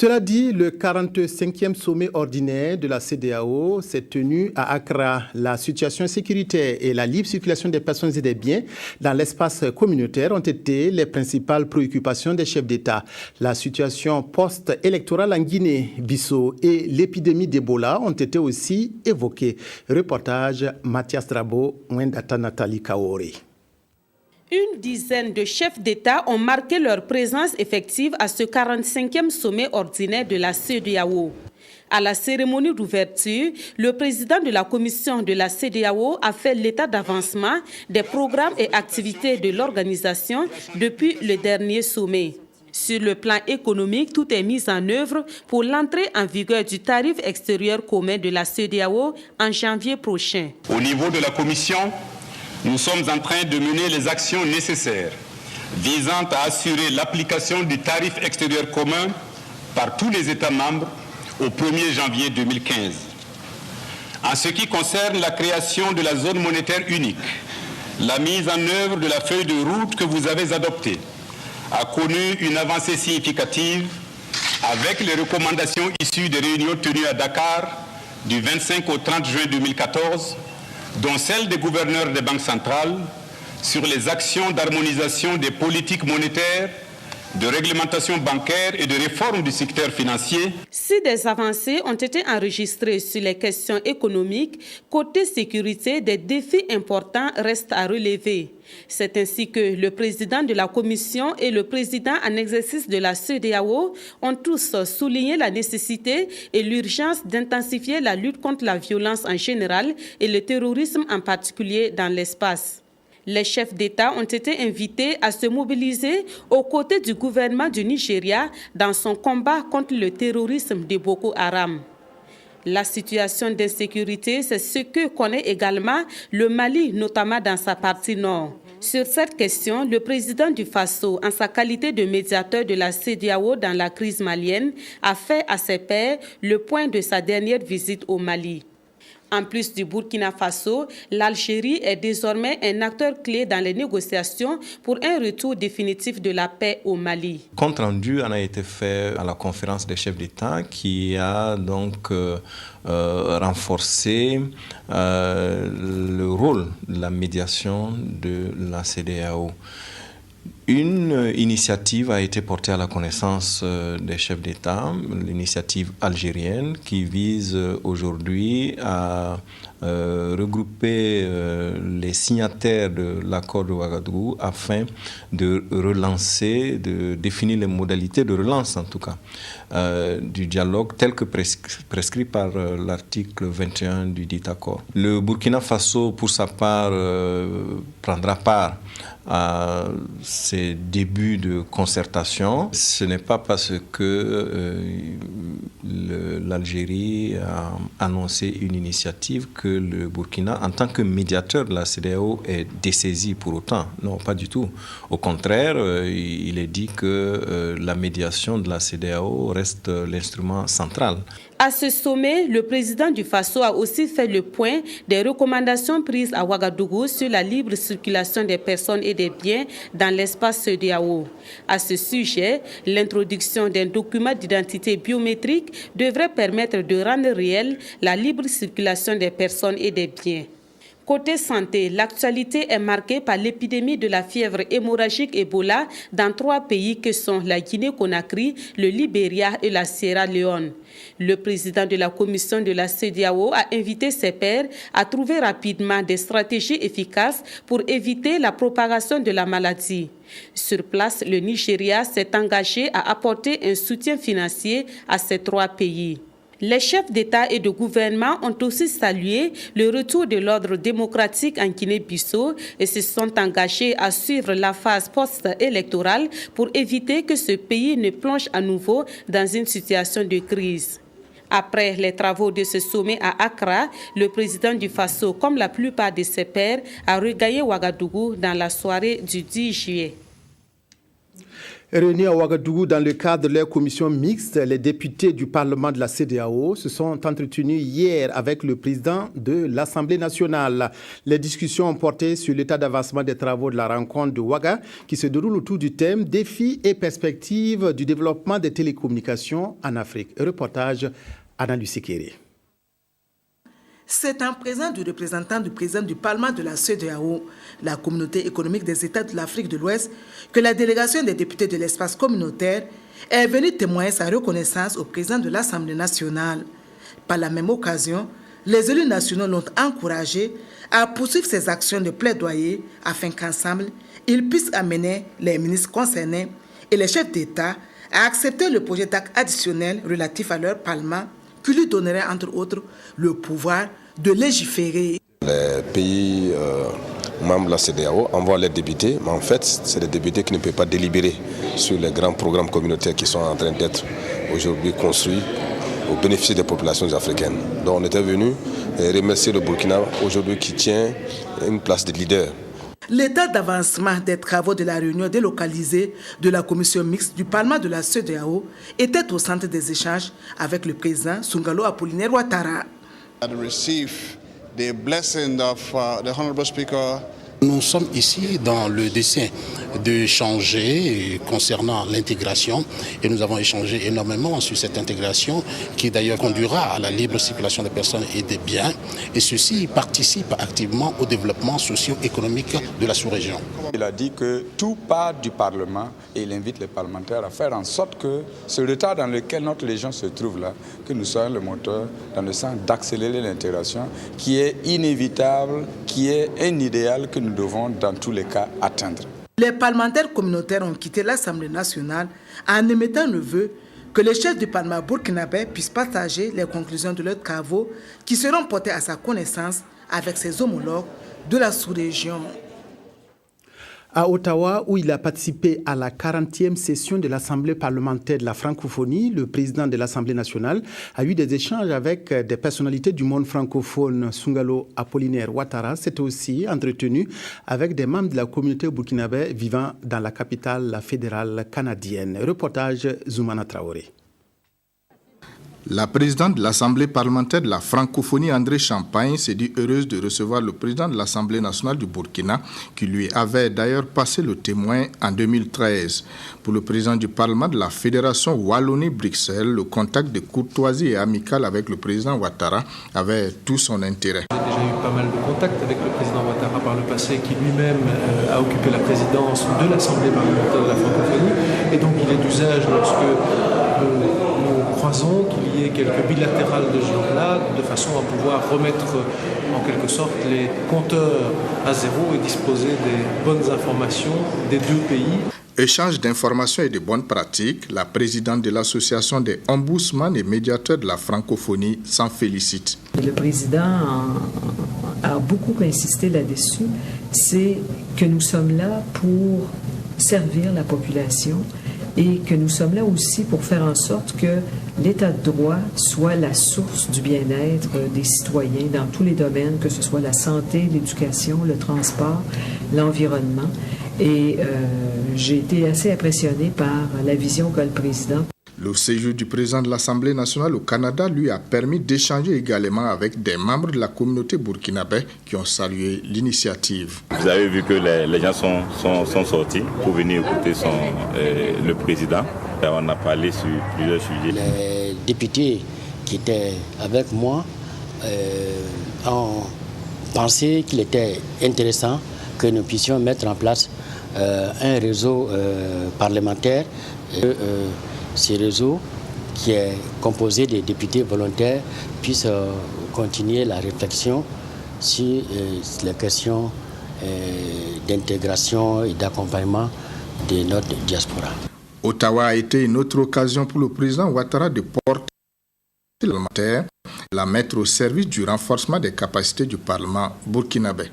Cela dit, le 45e sommet ordinaire de la CEDEAO s'est tenu à Accra. La situation sécuritaire et la libre circulation des personnes et des biens dans l'espace communautaire ont été les principales préoccupations des chefs d'État. La situation post-électorale en Guinée-Bissau et l'épidémie d'Ebola ont été aussi évoquées. Reportage Mathias Drabo, Mwendata Nathalie Kaori. Une dizaine de chefs d'État ont marqué leur présence effective à ce 45e sommet ordinaire de la CEDEAO. À la cérémonie d'ouverture, le président de la commission de la CEDEAO a fait l'état d'avancement des programmes et activités de l'organisation depuis le dernier sommet. Sur le plan économique, tout est mis en œuvre pour l'entrée en vigueur du tarif extérieur commun de la CEDEAO en janvier prochain. Au niveau de la commission, nous sommes en train de mener les actions nécessaires visant à assurer l'application du tarif extérieur commun par tous les États membres au 1er janvier 2015. En ce qui concerne la création de la zone monétaire unique, la mise en œuvre de la feuille de route que vous avez adoptée a connu une avancée significative avec les recommandations issues des réunions tenues à Dakar du 25 au 30 juin 2014, dont celle des gouverneurs des banques centrales sur les actions d'harmonisation des politiques monétaires, de réglementation bancaire et de réforme du secteur financier. Si des avancées ont été enregistrées sur les questions économiques, côté sécurité, des défis importants restent à relever. C'est ainsi que le président de la Commission et le président en exercice de la CEDEAO ont tous souligné la nécessité et l'urgence d'intensifier la lutte contre la violence en général et le terrorisme en particulier dans l'espace. Les chefs d'État ont été invités à se mobiliser aux côtés du gouvernement du Nigeria dans son combat contre le terrorisme de Boko Haram. La situation d'insécurité, c'est ce que connaît également le Mali, notamment dans sa partie nord. Sur cette question, le président du Faso, en sa qualité de médiateur de la CEDEAO dans la crise malienne, a fait à ses pairs le point de sa dernière visite au Mali. En plus du Burkina Faso, l'Algérie est désormais un acteur clé dans les négociations pour un retour définitif de la paix au Mali. Compte rendu en a été fait à la conférence des chefs d'État qui a donc renforcé le rôle de la médiation de la CEDEAO. Une initiative a été portée à la connaissance des chefs d'État, l'initiative algérienne qui vise aujourd'hui à regrouper les signataires de l'accord de Ouagadougou afin de relancer, de définir les modalités de relance en tout cas du dialogue tel que prescrit par l'article 21 du dit accord. Le Burkina Faso, pour sa part, prendra part à ces débuts de concertation. Ce n'est pas parce que l'Algérie a annoncé une initiative que le Burkina, en tant que médiateur de la CEDEAO, est dessaisi pour autant. Non, pas du tout. Au contraire, il est dit que la médiation de la CEDEAO reste l'instrument central. À ce sommet, le président du Faso a aussi fait le point des recommandations prises à Ouagadougou sur la libre circulation des personnes et des biens dans l'espace CEDEAO. À ce sujet, l'introduction d'un document d'identité biométrique devrait permettre de rendre réelle la libre circulation des personnes et des biens. Côté santé, l'actualité est marquée par l'épidémie de la fièvre hémorragique Ebola dans 3 pays que sont la Guinée-Conakry, le Libéria et la Sierra Leone. Le président de la commission de la CEDEAO a invité ses pairs à trouver rapidement des stratégies efficaces pour éviter la propagation de la maladie. Sur place, le Nigeria s'est engagé à apporter un soutien financier à ces 3 pays. Les chefs d'État et de gouvernement ont aussi salué le retour de l'ordre démocratique en Guinée-Bissau et se sont engagés à suivre la phase post-électorale pour éviter que ce pays ne plonge à nouveau dans une situation de crise. Après les travaux de ce sommet à Accra, le président du Faso, comme la plupart de ses pairs, a regagné Ouagadougou dans la soirée du 10 juillet. Réunis à Ouagadougou dans le cadre de leur commission mixte, les députés du Parlement de la CEDEAO se sont entretenus hier avec le président de l'Assemblée nationale. Les discussions ont porté sur l'état d'avancement des travaux de la rencontre de Ouaga qui se déroule autour du thème « Défis et perspectives du développement des télécommunications en Afrique ». Reportage Anna Lusikere. C'est en présence du représentant du président du Parlement de la CEDEAO, la communauté économique des États de l'Afrique de l'Ouest, que la délégation des députés de l'espace communautaire est venue témoigner sa reconnaissance au président de l'Assemblée nationale. Par la même occasion, les élus nationaux l'ont encouragé à poursuivre ses actions de plaidoyer afin qu'ensemble, ils puissent amener les ministres concernés et les chefs d'État à accepter le projet d'acte additionnel relatif à leur Parlement qui lui donnerait, entre autres, le pouvoir de légiférer. Les pays membres de la CEDEAO envoient leurs députés, mais en fait, c'est les députés qui ne peuvent pas délibérer sur les grands programmes communautaires qui sont en train d'être aujourd'hui construits au bénéfice des populations africaines. Donc on était venu remercier le Burkina aujourd'hui qui tient une place de leader. L'état d'avancement des travaux de la réunion délocalisée de la commission mixte du Parlement de la CEDEAO était au centre des échanges avec le président Sungalo Apollinaire Ouattara. Nous sommes ici dans le dessein d'échanger concernant l'intégration et nous avons échangé énormément sur cette intégration qui d'ailleurs conduira à la libre circulation des personnes et des biens et ceci participe activement au développement socio-économique de la sous-région. Il a dit que tout part du Parlement et il invite les parlementaires à faire en sorte que ce retard dans lequel notre région se trouve là, que nous soyons le moteur dans le sens d'accélérer l'intégration qui est inévitable, qui est un idéal que nous devons dans tous les cas atteindre. Les parlementaires communautaires ont quitté l'Assemblée nationale en émettant le vœu que les chefs du Parlement burkinabé puissent partager les conclusions de leurs travaux qui seront portés à sa connaissance avec ses homologues de la sous-région. À Ottawa, où il a participé à la 40e session de l'Assemblée parlementaire de la francophonie, le président de l'Assemblée nationale a eu des échanges avec des personnalités du monde francophone. Sungalo Apollinaire Ouattara s'est aussi entretenu avec des membres de la communauté burkinabé vivant dans la capitale fédérale canadienne. Reportage Zoumana Traoré. La présidente de l'Assemblée parlementaire de la francophonie, André Champagne, s'est dit heureuse de recevoir le président de l'Assemblée nationale du Burkina, qui lui avait d'ailleurs passé le témoin en 2013. Pour le président du Parlement de la Fédération Wallonie-Bruxelles, le contact de courtoisie et amical avec le président Ouattara avait tout son intérêt. J'ai déjà eu pas mal de contacts avec le président Ouattara par le passé, qui lui-même a occupé la présidence de l'Assemblée parlementaire de la francophonie. Et donc il est d'usage lorsque nous croisons qu'il y ait quelques bilatérales de ce genre-là, de façon à pouvoir remettre en quelque sorte les compteurs à zéro et disposer des bonnes informations des deux pays. Échange d'informations et de bonnes pratiques, la présidente de l'association des ombudsman et médiateurs de la francophonie s'en félicite. Le président a beaucoup insisté là-dessus, c'est que nous sommes là pour servir la population et que nous sommes là aussi pour faire en sorte que l'état de droit soit la source du bien-être des citoyens dans tous les domaines, que ce soit la santé, l'éducation, le transport, l'environnement. Et j'ai été assez impressionnée par la vision qu'a le président. Le séjour du président de l'Assemblée nationale au Canada lui a permis d'échanger également avec des membres de la communauté burkinabé qui ont salué l'initiative. Vous avez vu que les gens sont sortis pour venir écouter le président. On a parlé sur plusieurs sujets. Les députés qui étaient avec moi ont pensé qu'il était intéressant que nous puissions mettre en place un réseau parlementaire. Ce réseau, qui est composé des députés volontaires, puisse continuer la réflexion sur les questions d'intégration et d'accompagnement de notre diaspora. Ottawa a été une autre occasion pour le président Ouattara de porter la mettre au service du renforcement des capacités du Parlement burkinabé.